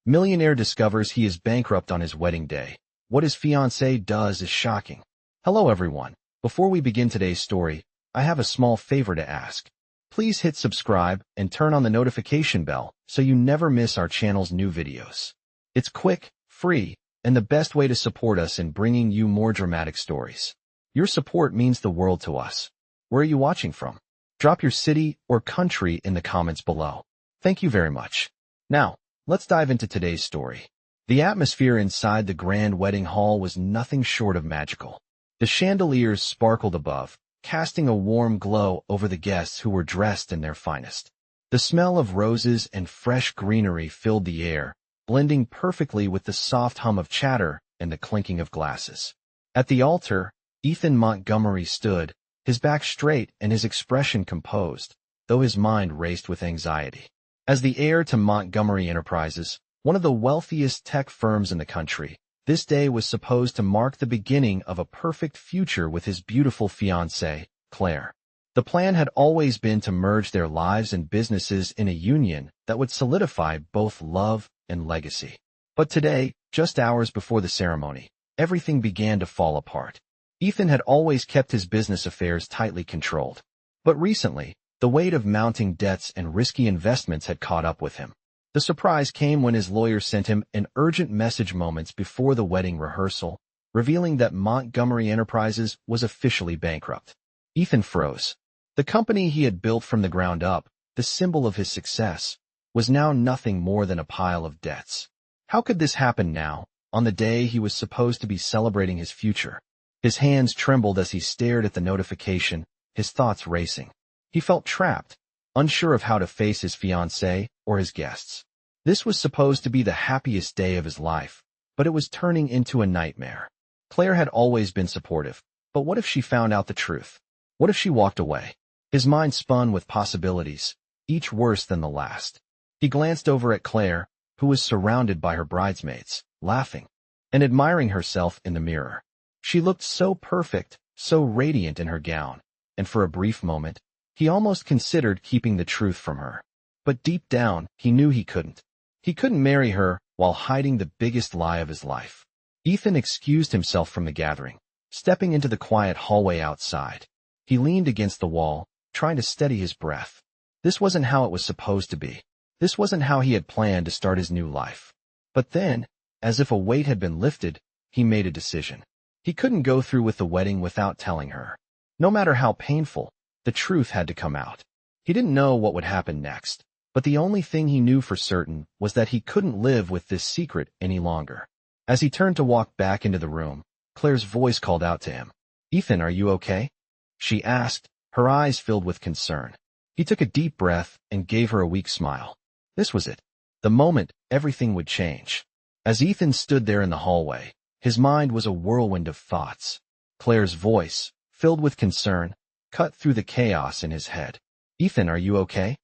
Millionaire discovers he is bankrupt on his wedding day. What his fiancée does is shocking. Hello everyone. Before we begin today's story, I have a small favor to ask. Please hit subscribe and turn on the notification bell so you never miss our channel's new videos. It's quick, free, and the best way to support us in bringing you more dramatic stories. Your support means the world to us. Where are you watching from? Drop your city or country in the comments below. Thank you very much. Now, let's dive into today's story. The atmosphere inside the grand wedding hall was nothing short of magical. The chandeliers sparkled above, casting a warm glow over the guests who were dressed in their finest. The smell of roses and fresh greenery filled the air, blending perfectly with the soft hum of chatter and the clinking of glasses. At the altar, Ethan Montgomery stood, his back straight and his expression composed, though his mind raced with anxiety. As the heir to Montgomery Enterprises, one of the wealthiest tech firms in the country, this day was supposed to mark the beginning of a perfect future with his beautiful fiancée, Claire. The plan had always been to merge their lives and businesses in a union that would solidify both love and legacy. But today, just hours before the ceremony, everything began to fall apart. Ethan had always kept his business affairs tightly controlled. But recently, the weight of mounting debts and risky investments had caught up with him. The surprise came when his lawyer sent him an urgent message moments before the wedding rehearsal, revealing that Montgomery Enterprises was officially bankrupt. Ethan froze. The company he had built from the ground up, the symbol of his success, was now nothing more than a pile of debts. How could this happen now, on the day he was supposed to be celebrating his future? His hands trembled as he stared at the notification, his thoughts racing. He felt trapped, unsure of how to face his fiancée or his guests. This was supposed to be the happiest day of his life, but it was turning into a nightmare. Claire had always been supportive, but what if she found out the truth? What if she walked away? His mind spun with possibilities, each worse than the last. He glanced over at Claire, who was surrounded by her bridesmaids, laughing and admiring herself in the mirror. She looked so perfect, so radiant in her gown, and for a brief moment, he almost considered keeping the truth from her. But deep down, he knew he couldn't. He couldn't marry her while hiding the biggest lie of his life. Ethan excused himself from the gathering, stepping into the quiet hallway outside. He leaned against the wall, trying to steady his breath. This wasn't how it was supposed to be. This wasn't how he had planned to start his new life. But then, as if a weight had been lifted, he made a decision. He couldn't go through with the wedding without telling her. No matter how painful, the truth had to come out. He didn't know what would happen next, but the only thing he knew for certain was that he couldn't live with this secret any longer. As he turned to walk back into the room, Claire's voice called out to him. "Ethan, are you okay?" she asked, her eyes filled with concern. He took a deep breath and gave her a weak smile. This was it. The moment everything would change. As Ethan stood there in the hallway, his mind was a whirlwind of thoughts. Claire's voice, filled with concern, cut through the chaos in his head. "Ethan, are you okay?"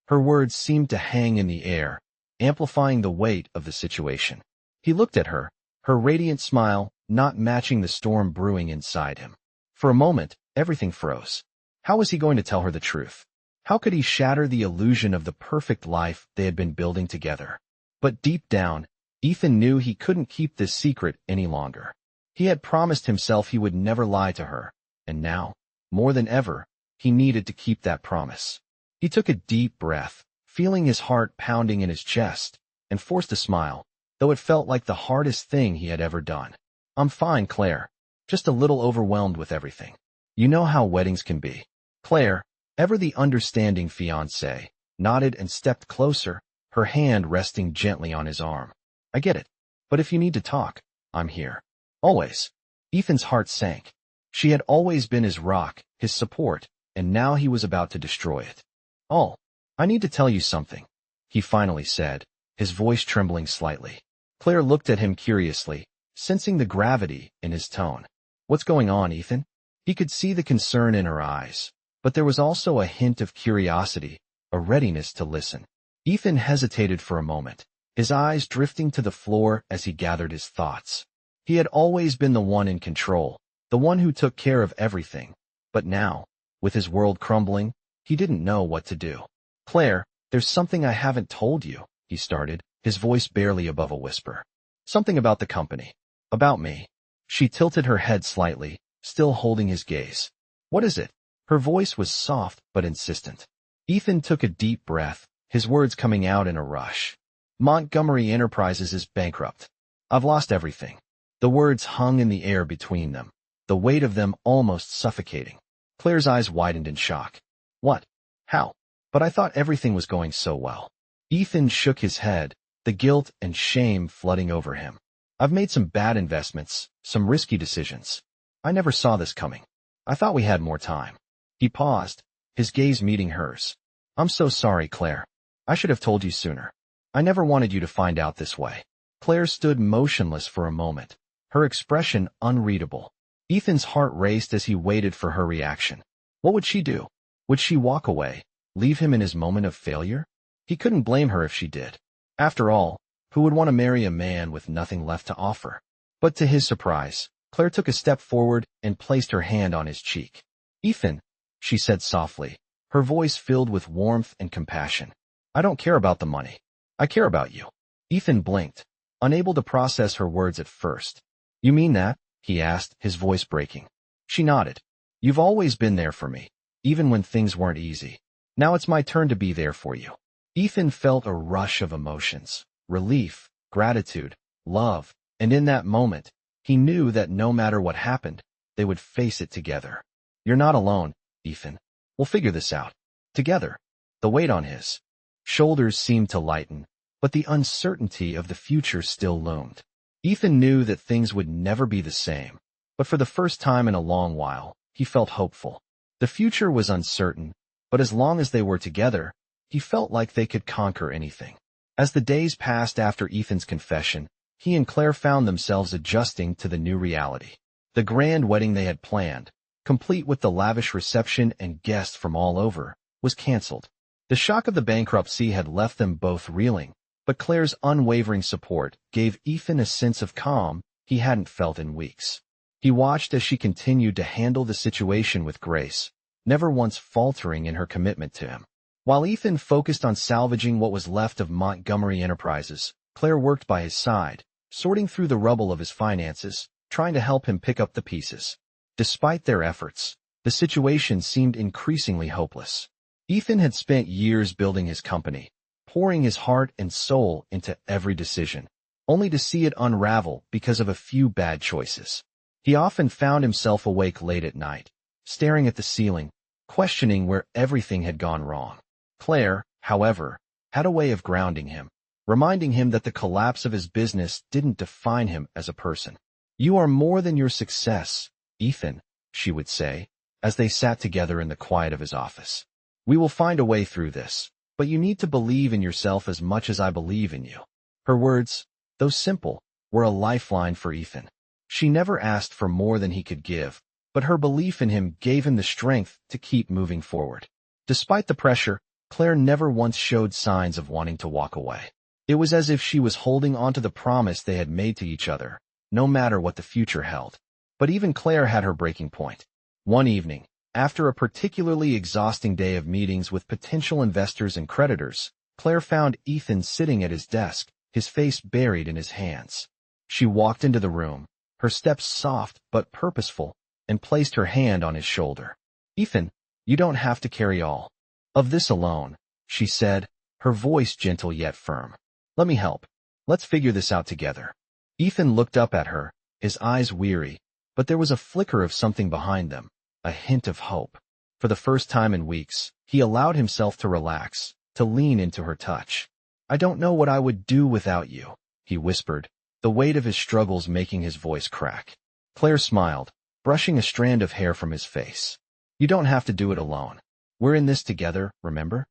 Her words seemed to hang in the air, amplifying the weight of the situation. He looked at her, her radiant smile not matching the storm brewing inside him. For a moment, everything froze. How was he going to tell her the truth? How could he shatter the illusion of the perfect life they had been building together? But deep down, Ethan knew he couldn't keep this secret any longer. He had promised himself he would never lie to her, and now, more than ever, he needed to keep that promise. He took a deep breath, feeling his heart pounding in his chest, and forced a smile, though it felt like the hardest thing he had ever done. "I'm fine, Claire. Just a little overwhelmed with everything. You know how weddings can be." Claire, ever the understanding fiancée, nodded and stepped closer, her hand resting gently on his arm. "I get it. But if you need to talk, I'm here. Always." Ethan's heart sank. She had always been his rock, his support, and now he was about to destroy it. "Oh, I need to tell you something," he finally said, his voice trembling slightly. Claire looked at him curiously, sensing the gravity in his tone. "What's going on, Ethan?" He could see the concern in her eyes, but there was also a hint of curiosity, a readiness to listen. Ethan hesitated for a moment, his eyes drifting to the floor as he gathered his thoughts. He had always been the one in control, the one who took care of everything, but now, with his world crumbling, he didn't know what to do. "Claire, there's something I haven't told you," he started, his voice barely above a whisper. Something about the company. About me. She tilted her head slightly, still holding his gaze. What is it? Her voice was soft but insistent. Ethan took a deep breath, his words coming out in a rush. Montgomery Enterprises is bankrupt. I've lost everything. The words hung in the air between them, the weight of them almost suffocating. Claire's eyes widened in shock. What? How? But I thought everything was going so well. Ethan shook his head, the guilt and shame flooding over him. I've made some bad investments, some risky decisions. I never saw this coming. I thought we had more time. He paused, his gaze meeting hers. I'm so sorry, Claire. I should have told you sooner. I never wanted you to find out this way. Claire stood motionless for a moment, her expression unreadable. Ethan's heart raced as he waited for her reaction. What would she do? Would she walk away, leave him in his moment of failure? He couldn't blame her if she did. After all, who would want to marry a man with nothing left to offer? But to his surprise, Claire took a step forward and placed her hand on his cheek. Ethan, she said softly, her voice filled with warmth and compassion. I don't care about the money. I care about you. Ethan blinked, unable to process her words at first. You mean that? He asked, his voice breaking. She nodded. You've always been there for me, even when things weren't easy. Now it's my turn to be there for you. Ethan felt a rush of emotions, relief, gratitude, love, and in that moment, he knew that no matter what happened, they would face it together. You're not alone, Ethan. We'll figure this out. Together. The weight on his shoulders seemed to lighten, but the uncertainty of the future still loomed. Ethan knew that things would never be the same, but for the first time in a long while, he felt hopeful. The future was uncertain, but as long as they were together, he felt like they could conquer anything. As the days passed after Ethan's confession, he and Claire found themselves adjusting to the new reality. The grand wedding they had planned, complete with the lavish reception and guests from all over, was canceled. The shock of the bankruptcy had left them both reeling, but Claire's unwavering support gave Ethan a sense of calm he hadn't felt in weeks. He watched as she continued to handle the situation with grace, never once faltering in her commitment to him. While Ethan focused on salvaging what was left of Montgomery Enterprises, Claire worked by his side, sorting through the rubble of his finances, trying to help him pick up the pieces. Despite their efforts, the situation seemed increasingly hopeless. Ethan had spent years building his company, pouring his heart and soul into every decision, only to see it unravel because of a few bad choices. He often found himself awake late at night, staring at the ceiling, questioning where everything had gone wrong. Claire, however, had a way of grounding him, reminding him that the collapse of his business didn't define him as a person. You are more than your success, Ethan, she would say, as they sat together in the quiet of his office. We will find a way through this, but you need to believe in yourself as much as I believe in you. Her words, though simple, were a lifeline for Ethan. She never asked for more than he could give, but her belief in him gave him the strength to keep moving forward. Despite the pressure, Claire never once showed signs of wanting to walk away. It was as if she was holding onto the promise they had made to each other, no matter what the future held. But even Claire had her breaking point. One evening, after a particularly exhausting day of meetings with potential investors and creditors, Claire found Ethan sitting at his desk, his face buried in his hands. She walked into the room, her steps soft but purposeful, and placed her hand on his shoulder. Ethan, you don't have to carry all of this alone, she said, her voice gentle yet firm. Let me help. Let's figure this out together. Ethan looked up at her, his eyes weary, but there was a flicker of something behind them, a hint of hope. For the first time in weeks, he allowed himself to relax, to lean into her touch. I don't know what I would do without you, he whispered, the weight of his struggles making his voice crack. Claire smiled, brushing a strand of hair from his face. You don't have to do it alone. We're in this together, remember?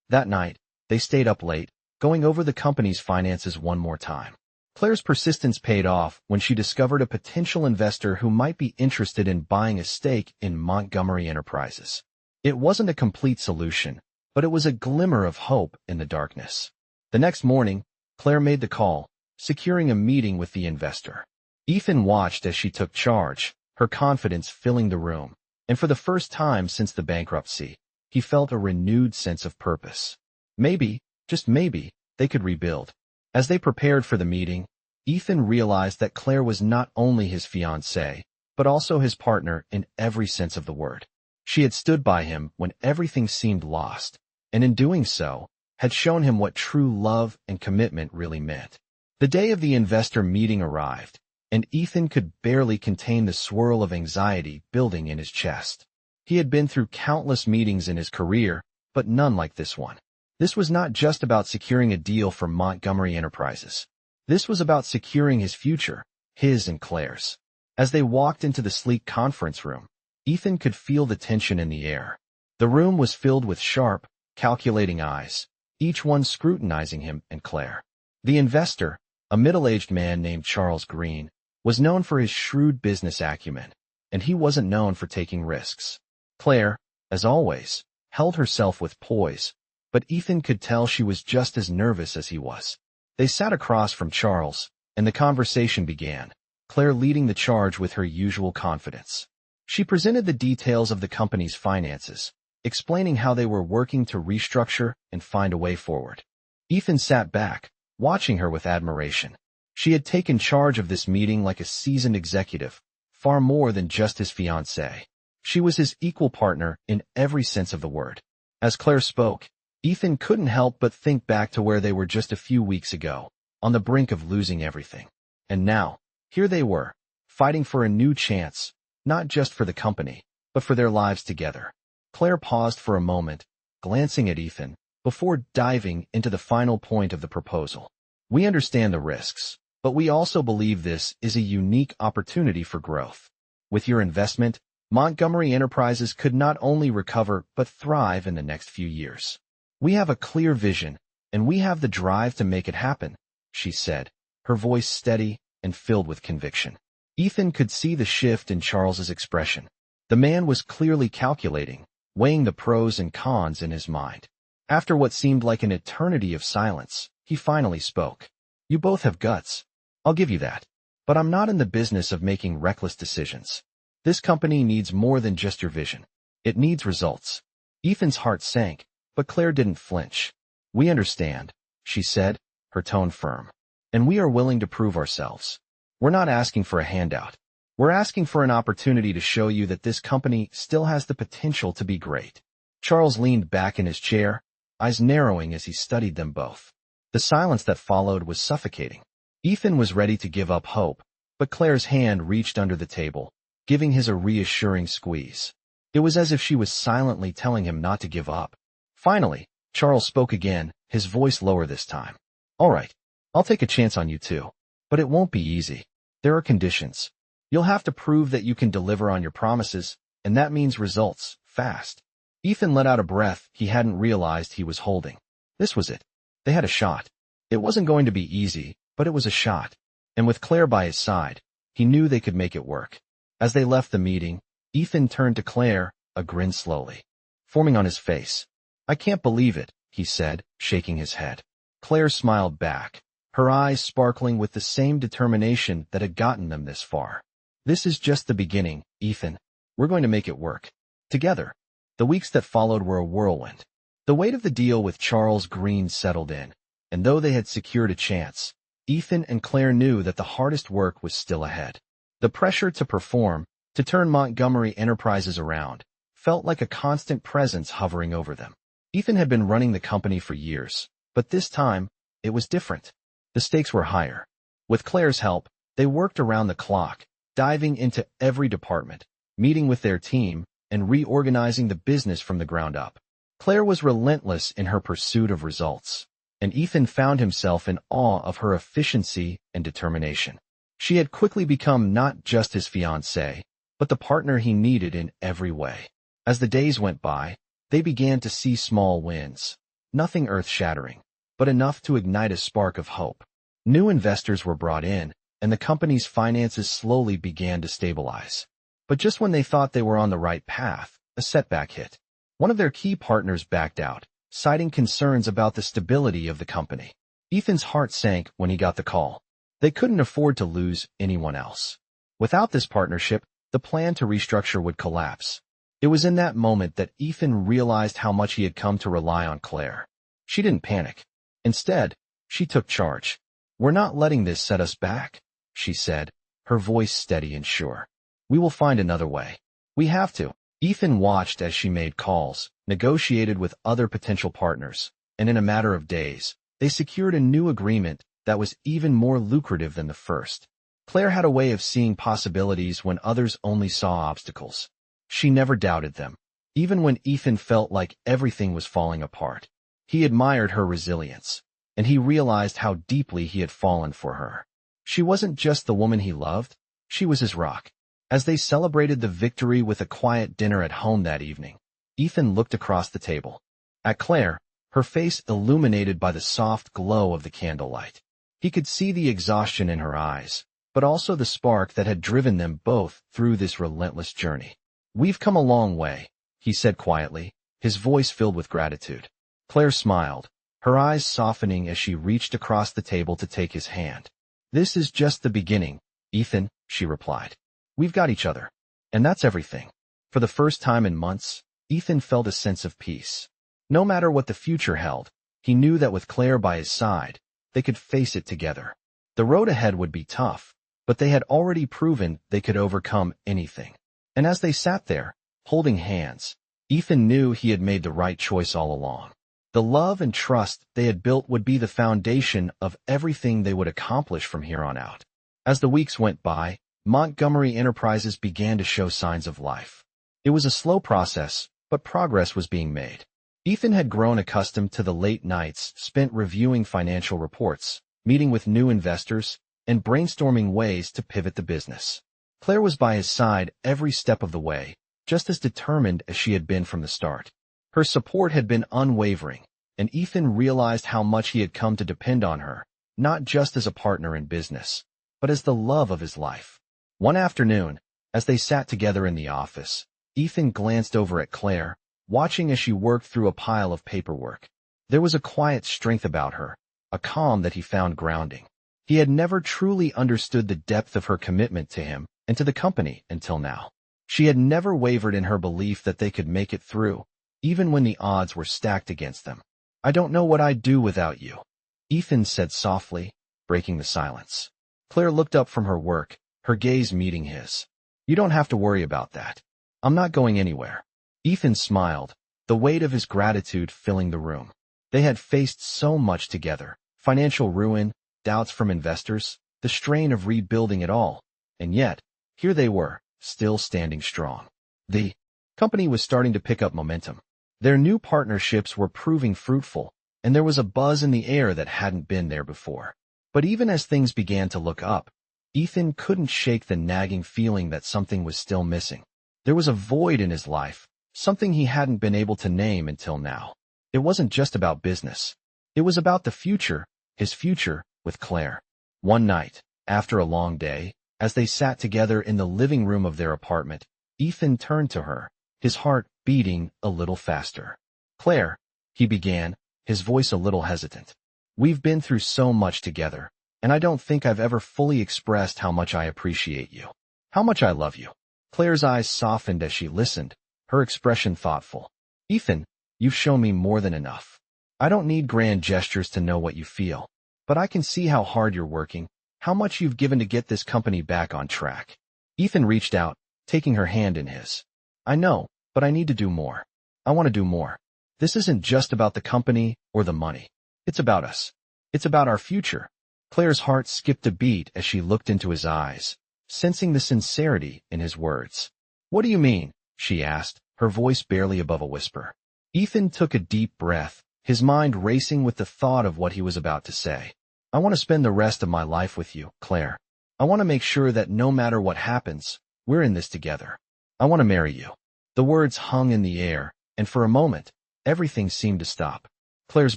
That night, they stayed up late, going over the company's finances one more time. Claire's persistence paid off when she discovered a potential investor who might be interested in buying a stake in Montgomery Enterprises. It wasn't a complete solution, but it was a glimmer of hope in the darkness. The next morning, Claire made the call, securing a meeting with the investor. Ethan watched as she took charge, her confidence filling the room, and for the first time since the bankruptcy, he felt a renewed sense of purpose. Maybe, just maybe, they could rebuild. As they prepared for the meeting, Ethan realized that Claire was not only his fiancée, but also his partner in every sense of the word. She had stood by him when everything seemed lost, and in doing so, had shown him what true love and commitment really meant. The day of the investor meeting arrived, and Ethan could barely contain the swirl of anxiety building in his chest. He had been through countless meetings in his career, but none like this one. This was not just about securing a deal for Montgomery Enterprises. This was about securing his future, his and Claire's. As they walked into the sleek conference room, Ethan could feel the tension in the air. The room was filled with sharp, calculating eyes, each one scrutinizing him and Claire. The investor, a middle-aged man named Charles Green, was known for his shrewd business acumen, and he wasn't known for taking risks. Claire, as always, held herself with poise, but Ethan could tell she was just as nervous as he was. They sat across from Charles, and the conversation began, Claire leading the charge with her usual confidence. She presented the details of the company's finances, explaining how they were working to restructure and find a way forward. Ethan sat back, watching her with admiration. She had taken charge of this meeting like a seasoned executive, far more than just his fiancée. She was his equal partner in every sense of the word. As Claire spoke, Ethan couldn't help but think back to where they were just a few weeks ago, on the brink of losing everything. And now, here they were, fighting for a new chance, not just for the company, but for their lives together. Claire paused for a moment, glancing at Ethan, before diving into the final point of the proposal. We understand the risks, but we also believe this is a unique opportunity for growth. With your investment, Montgomery Enterprises could not only recover but thrive in the next few years. We have a clear vision, and we have the drive to make it happen, she said, her voice steady and filled with conviction. Ethan could see the shift in Charles's expression. The man was clearly calculating, weighing the pros and cons in his mind. After what seemed like an eternity of silence, he finally spoke. You both have guts. I'll give you that. But I'm not in the business of making reckless decisions. This company needs more than just your vision. It needs results. Ethan's heart sank, but Claire didn't flinch. We understand, she said, her tone firm. And we are willing to prove ourselves. We're not asking for a handout. We're asking for an opportunity to show you that this company still has the potential to be great. Charles leaned back in his chair, eyes narrowing as he studied them both. The silence that followed was suffocating. Ethan was ready to give up hope, but Claire's hand reached under the table, giving his a reassuring squeeze. It was as if she was silently telling him not to give up. Finally, Charles spoke again, his voice lower this time. All right, I'll take a chance on you too. But it won't be easy. There are conditions. You'll have to prove that you can deliver on your promises, and that means results, fast. Ethan let out a breath he hadn't realized he was holding. This was it. They had a shot. It wasn't going to be easy, but it was a shot. And with Claire by his side, he knew they could make it work. As they left the meeting, Ethan turned to Claire, a grin slowly forming on his face. I can't believe it, he said, shaking his head. Claire smiled back, her eyes sparkling with the same determination that had gotten them this far. This is just the beginning, Ethan. We're going to make it work. Together. The weeks that followed were a whirlwind. The weight of the deal with Charles Green settled in, and though they had secured a chance, Ethan and Claire knew that the hardest work was still ahead. The pressure to perform, to turn Montgomery Enterprises around, felt like a constant presence hovering over them. Ethan had been running the company for years, but this time, it was different. The stakes were higher. With Claire's help, they worked around the clock, diving into every department, meeting with their team, and reorganizing the business from the ground up. Claire was relentless in her pursuit of results, and Ethan found himself in awe of her efficiency and determination. She had quickly become not just his fiancée, but the partner he needed in every way. As the days went by, they began to see small wins, nothing earth-shattering, but enough to ignite a spark of hope. New investors were brought in, and the company's finances slowly began to stabilize. But just when they thought they were on the right path, a setback hit. One of their key partners backed out, citing concerns about the stability of the company. Ethan's heart sank when he got the call. They couldn't afford to lose anyone else. Without this partnership, the plan to restructure would collapse. It was in that moment that Ethan realized how much he had come to rely on Claire. She didn't panic. Instead, She took charge. "We're not letting this set us back," she said, her voice steady and sure. "We will find another way. We have to." Ethan watched as she made calls, negotiated with other potential partners, and in a matter of days, they secured a new agreement that was even more lucrative than the first. Claire had a way of seeing possibilities when others only saw obstacles. She never doubted them, even when Ethan felt like everything was falling apart. He admired her resilience, and he realized how deeply he had fallen for her. She wasn't just the woman he loved, she was his rock. As they celebrated the victory with a quiet dinner at home that evening, Ethan looked across the table at Claire, her face illuminated by the soft glow of the candlelight. He could see the exhaustion in her eyes, but also the spark that had driven them both through this relentless journey. "We've come a long way," he said quietly, his voice filled with gratitude. Claire smiled, her eyes softening as she reached across the table to take his hand. "This is just the beginning, Ethan," she replied. "We've got each other, and that's everything." For the first time in months, Ethan felt a sense of peace. No matter what the future held, he knew that with Claire by his side, they could face it together. The road ahead would be tough, but they had already proven they could overcome anything. And as they sat there, holding hands, Ethan knew he had made the right choice all along. The love and trust they had built would be the foundation of everything they would accomplish from here on out. As the weeks went by, Montgomery Enterprises began to show signs of life. It was a slow process, but progress was being made. Ethan had grown accustomed to the late nights spent reviewing financial reports, meeting with new investors, and brainstorming ways to pivot the business. Claire was by his side every step of the way, just as determined as she had been from the start. Her support had been unwavering, and Ethan realized how much he had come to depend on her, not just as a partner in business, but as the love of his life. One afternoon, as they sat together in the office, Ethan glanced over at Claire, watching as she worked through a pile of paperwork. There was a quiet strength about her, a calm that he found grounding. He had never truly understood the depth of her commitment to him and to the company until now. She had never wavered in her belief that they could make it through, even when the odds were stacked against them. "I don't know what I'd do without you," Ethan said softly, breaking the silence. Claire looked up from her work, her gaze meeting his. "You don't have to worry about that. I'm not going anywhere." Ethan smiled, the weight of his gratitude filling the room. They had faced so much together, financial ruin, doubts from investors, the strain of rebuilding it all, and yet, here they were, still standing strong. The company was starting to pick up momentum. Their new partnerships were proving fruitful, and there was a buzz in the air that hadn't been there before. But even as things began to look up, Ethan couldn't shake the nagging feeling that something was still missing. There was a void in his life, something he hadn't been able to name until now. It wasn't just about business. It was about the future, his future with Claire. One night, after a long day, as they sat together in the living room of their apartment, Ethan turned to her, his heart beating a little faster. "Claire," he began, his voice a little hesitant. "We've been through so much together, and I don't think I've ever fully expressed how much I appreciate you. How much I love you." Claire's eyes softened as she listened, her expression thoughtful. "Ethan, you've shown me more than enough. I don't need grand gestures to know what you feel, but I can see how hard you're working, how much you've given to get this company back on track." Ethan reached out, taking her hand in his. "I know, but I need to do more. I want to do more. This isn't just about the company or the money. It's about us. It's about our future." Claire's heart skipped a beat as she looked into his eyes, sensing the sincerity in his words. "What do you mean?" she asked, her voice barely above a whisper. Ethan took a deep breath, his mind racing with the thought of what he was about to say. "I want to spend the rest of my life with you, Claire. I want to make sure that no matter what happens, we're in this together. I want to marry you." The words hung in the air, and for a moment, everything seemed to stop. Claire's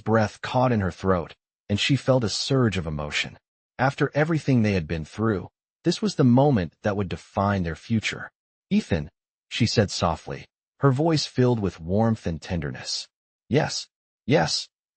breath caught in her throat, and she felt a surge of emotion. After everything they had been through, this was the moment that would define their future. "Ethan," she said softly, her voice filled with warmth and tenderness. Yes,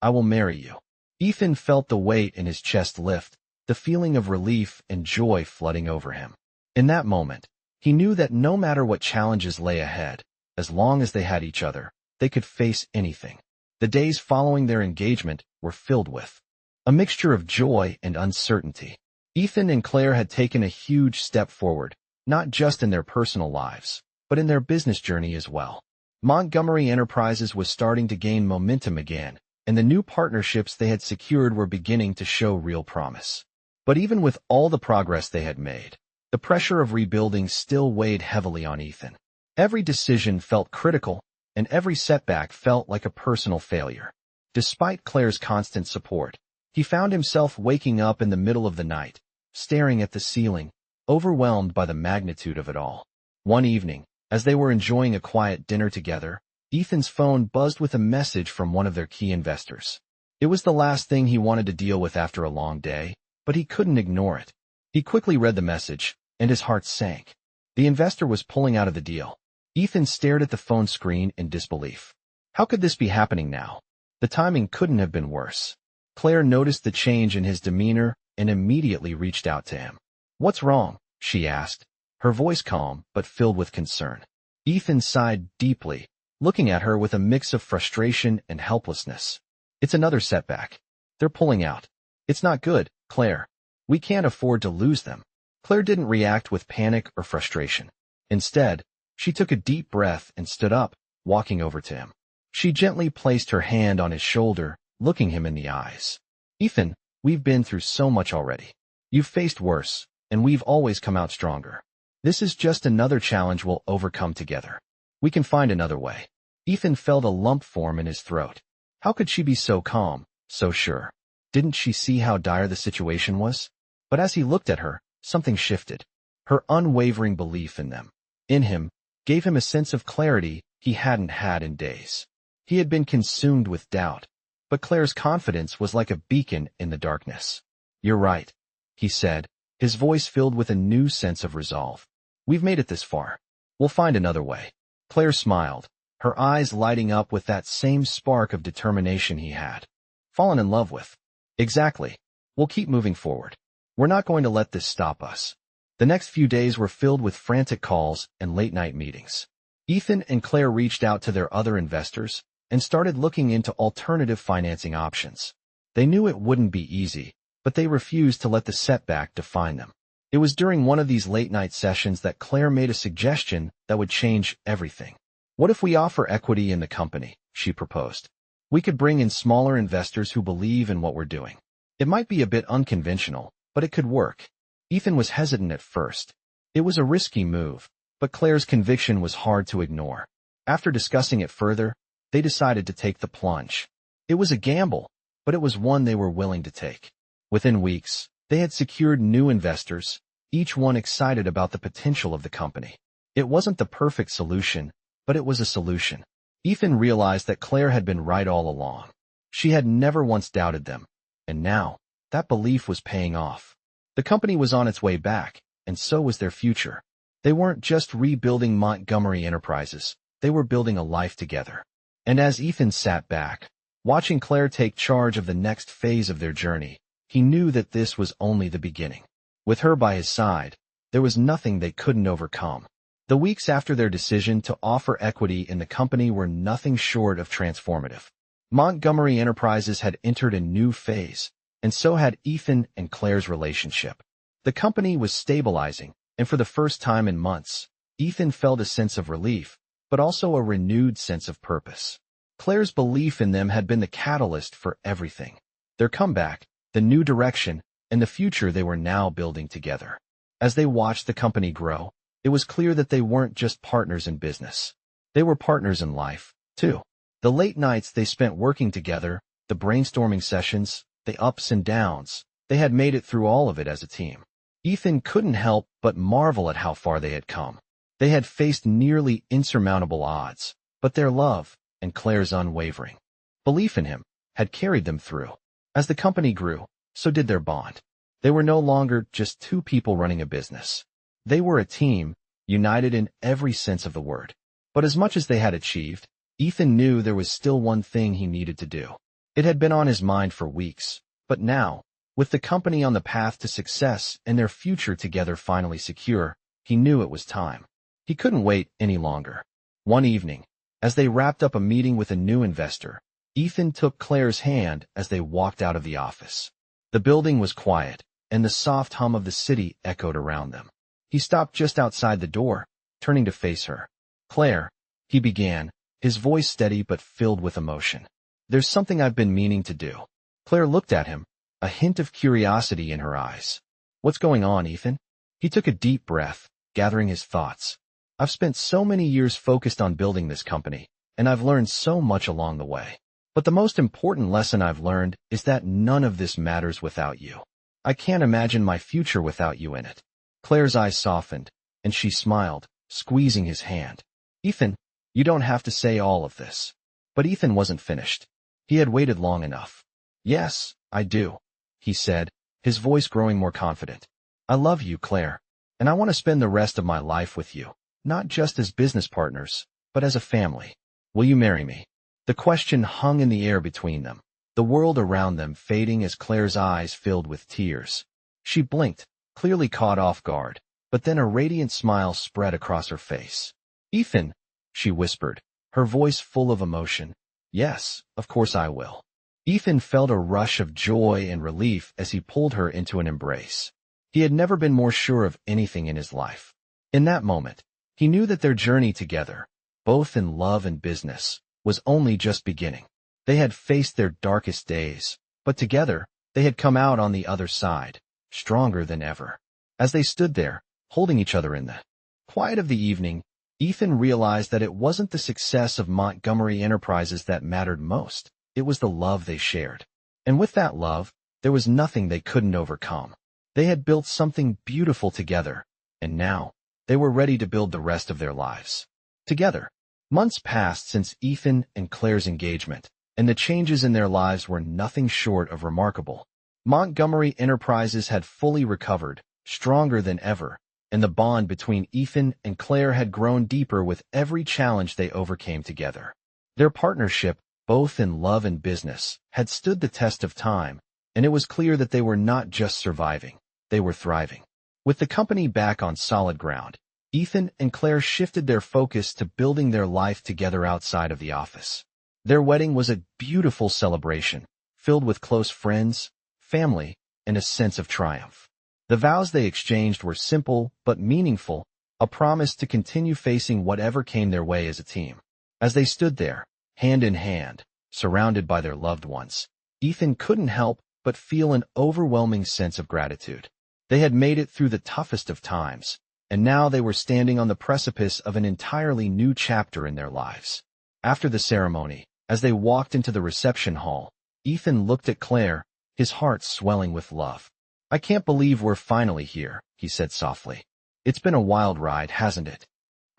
I will marry you." Ethan felt the weight in his chest lift, the feeling of relief and joy flooding over him. In that moment, he knew that no matter what challenges lay ahead, as long as they had each other, they could face anything. The days following their engagement were filled with a mixture of joy and uncertainty. Ethan and Claire had taken a huge step forward, not just in their personal lives, but in their business journey as well. Montgomery Enterprises was starting to gain momentum again, and the new partnerships they had secured were beginning to show real promise. But even with all the progress they had made, the pressure of rebuilding still weighed heavily on Ethan. Every decision felt critical, and every setback felt like a personal failure. Despite Claire's constant support, he found himself waking up in the middle of the night, staring at the ceiling, overwhelmed by the magnitude of it all. One evening, as they were enjoying a quiet dinner together, Ethan's phone buzzed with a message from one of their key investors. It was the last thing he wanted to deal with after a long day, but he couldn't ignore it. He quickly read the message, and his heart sank. The investor was pulling out of the deal. Ethan stared at the phone screen in disbelief. How could this be happening now? The timing couldn't have been worse. Claire noticed the change in his demeanor and immediately reached out to him. "What's wrong?" she asked, her voice calm but filled with concern. Ethan sighed deeply, looking at her with a mix of frustration and helplessness. "It's another setback. They're pulling out. It's not good, Claire. We can't afford to lose them." Claire didn't react with panic or frustration. Instead, she took a deep breath and stood up, walking over to him. She gently placed her hand on his shoulder, looking him in the eyes. "Ethan, we've been through so much already. You've faced worse, and we've always come out stronger. This is just another challenge we'll overcome together. We can find another way." Ethan felt a lump form in his throat. How could she be so calm, so sure? Didn't she see how dire the situation was? But as he looked at her, something shifted. Her unwavering belief in them, in him, gave him a sense of clarity he hadn't had in days. He had been consumed with doubt, but Claire's confidence was like a beacon in the darkness. "You're right," he said, his voice filled with a new sense of resolve. "We've made it this far. We'll find another way." Claire smiled, her eyes lighting up with that same spark of determination he had. "Fallen in love with." "Exactly. We'll keep moving forward. We're not going to let this stop us." The next few days were filled with frantic calls and late-night meetings. Ethan and Claire reached out to their other investors and started looking into alternative financing options. They knew it wouldn't be easy, but they refused to let the setback define them. It was during one of these late-night sessions that Claire made a suggestion that would change everything. "What if we offer equity in the company?" she proposed. "We could bring in smaller investors who believe in what we're doing. It might be a bit unconventional, but it could work." Ethan was hesitant at first. It was a risky move, but Claire's conviction was hard to ignore. After discussing it further, they decided to take the plunge. It was a gamble, but it was one they were willing to take. Within weeks, they had secured new investors, each one excited about the potential of the company. It wasn't the perfect solution, but it was a solution. Ethan realized that Claire had been right all along. She had never once doubted them, and now, that belief was paying off. The company was on its way back, and so was their future. They weren't just rebuilding Montgomery Enterprises, they were building a life together. And as Ethan sat back, watching Claire take charge of the next phase of their journey, he knew that this was only the beginning. With her by his side, there was nothing they couldn't overcome. The weeks after their decision to offer equity in the company were nothing short of transformative. Montgomery Enterprises had entered a new phase, and so had Ethan and Claire's relationship. The company was stabilizing, and for the first time in months, Ethan felt a sense of relief, but also a renewed sense of purpose. Claire's belief in them had been the catalyst for everything. Their comeback, the new direction, and the future they were now building together. As they watched the company grow, it was clear that they weren't just partners in business. They were partners in life, too. The late nights they spent working together, the brainstorming sessions, the ups and downs, they had made it through all of it as a team. Ethan couldn't help but marvel at how far they had come. They had faced nearly insurmountable odds, but their love, and Claire's unwavering belief in him, had carried them through. As the company grew, so did their bond. They were no longer just two people running a business. They were a team, united in every sense of the word. But as much as they had achieved, Ethan knew there was still one thing he needed to do. It had been on his mind for weeks, but now, with the company on the path to success and their future together finally secure, he knew it was time. He couldn't wait any longer. One evening, as they wrapped up a meeting with a new investor, Ethan took Claire's hand as they walked out of the office. The building was quiet, and the soft hum of the city echoed around them. He stopped just outside the door, turning to face her. "Claire," he began, his voice steady but filled with emotion. "There's something I've been meaning to do." Claire looked at him, a hint of curiosity in her eyes. "What's going on, Ethan?" He took a deep breath, gathering his thoughts. "I've spent so many years focused on building this company, and I've learned so much along the way. But the most important lesson I've learned is that none of this matters without you. I can't imagine my future without you in it." Claire's eyes softened, and she smiled, squeezing his hand. "Ethan, you don't have to say all of this." But Ethan wasn't finished. He had waited long enough. "Yes, I do," he said, his voice growing more confident. "I love you, Claire, and I want to spend the rest of my life with you, not just as business partners, but as a family. Will you marry me?" The question hung in the air between them, the world around them fading as Claire's eyes filled with tears. She blinked, clearly caught off guard, but then a radiant smile spread across her face. "Ethan," she whispered, her voice full of emotion. "Yes, of course I will." Ethan felt a rush of joy and relief as he pulled her into an embrace. He had never been more sure of anything in his life. In that moment, he knew that their journey together, both in love and business, was only just beginning. They had faced their darkest days, but together, they had come out on the other side, stronger than ever. As they stood there, holding each other in the quiet of the evening, Ethan realized that it wasn't the success of Montgomery Enterprises that mattered most. It was the love they shared. And with that love, there was nothing they couldn't overcome. They had built something beautiful together, and now, they were ready to build the rest of their lives together. Months passed since Ethan and Claire's engagement, and the changes in their lives were nothing short of remarkable. Montgomery Enterprises had fully recovered, stronger than ever, and the bond between Ethan and Claire had grown deeper with every challenge they overcame together. Their partnership, both in love and business, had stood the test of time, and it was clear that they were not just surviving, they were thriving. With the company back on solid ground, Ethan and Claire shifted their focus to building their life together outside of the office. Their wedding was a beautiful celebration, filled with close friends, family, and a sense of triumph. The vows they exchanged were simple but meaningful, a promise to continue facing whatever came their way as a team. As they stood there, hand in hand, surrounded by their loved ones, Ethan couldn't help but feel an overwhelming sense of gratitude. They had made it through the toughest of times, and now they were standing on the precipice of an entirely new chapter in their lives. After the ceremony, as they walked into the reception hall, Ethan looked at Claire, his heart swelling with love. "I can't believe we're finally here," he said softly. "It's been a wild ride, hasn't it?"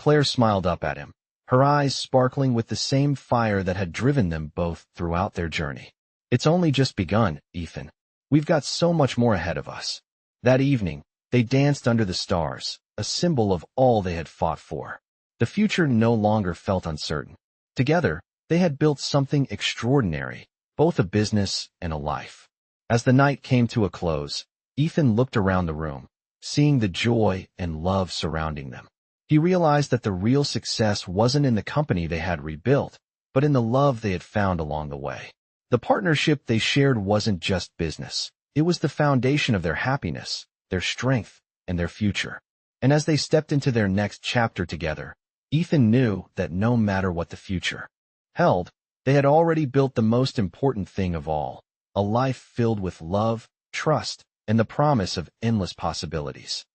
Claire smiled up at him, her eyes sparkling with the same fire that had driven them both throughout their journey. "It's only just begun, Ethan. We've got so much more ahead of us." That evening, they danced under the stars, a symbol of all they had fought for. The future no longer felt uncertain. Together, they had built something extraordinary, both a business and a life. As the night came to a close, Ethan looked around the room, seeing the joy and love surrounding them. He realized that the real success wasn't in the company they had rebuilt, but in the love they had found along the way. The partnership they shared wasn't just business. It was the foundation of their happiness, their strength, and their future. And as they stepped into their next chapter together, Ethan knew that no matter what the future held, they had already built the most important thing of all, a life filled with love, trust, and the promise of endless possibilities.